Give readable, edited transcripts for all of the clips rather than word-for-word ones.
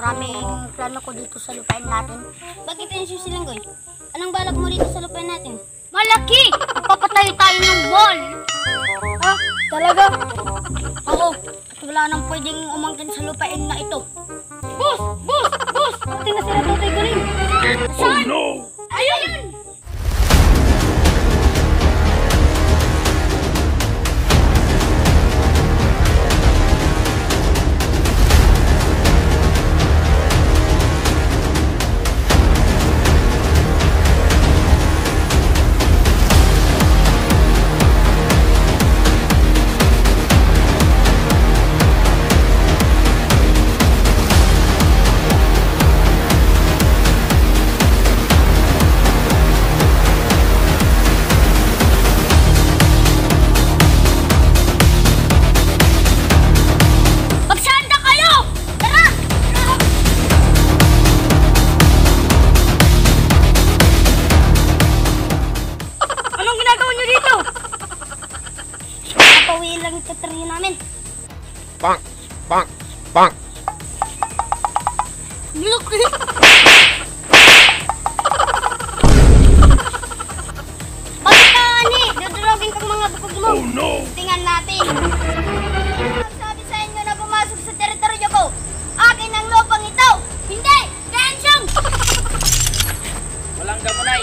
Maraming plano ko dito sa lupain natin. Bakit yung susilanggoy? Anong balak mo dito sa lupain natin? Malaki! Papatayo tayo ng ball! Ah, talaga? Oo, at wala nang pwedeng umangkin sa lupain na ito. Boss! Boss! Boss! Ating na sila Totoy Galing! Saan? Oh no! Ayun! Lang ito trio namin. Bang! Bang! Bang! Laki! Bakit ka, ani? Dudurogin kang mga bukog mo. Oh no! Tingnan natin. Sabi sa inyo na pumasok sa teritoryo ko. Akin ang lupang ito. Hindi! Gansyong! Walang gamunay.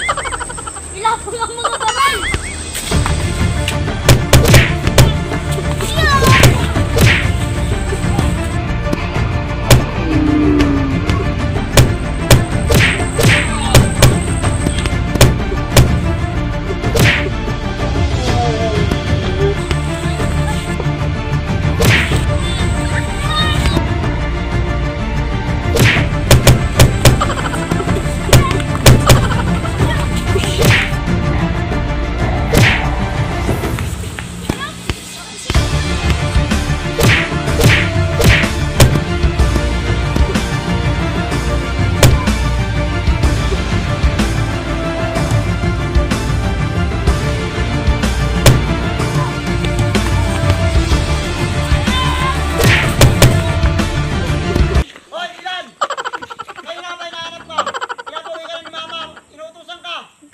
Ilapang ang mga baral!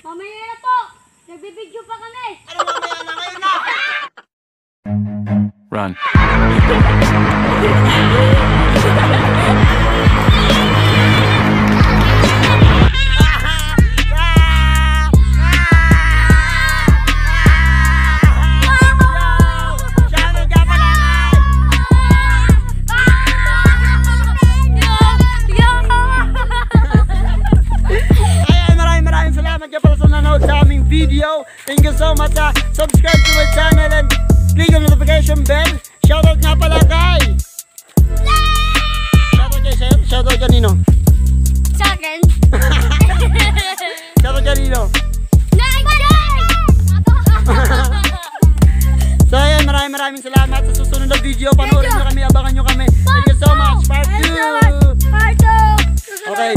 Mamaya na po! Nagbibideo pa kami! Ano mamaya na ngayon na? Run. Video. Thank you so much. Subscribe to my channel and click the notification bell. Shoutout nga pala kay Shoutout kanino? Sa akin! Shoutout kanino? Nagday! So ayan, maraming salamat. Sa susunod na video, panoorin nyo kami, abangan nyo kami. Thank you so much. Part 2. Part 2! Okay.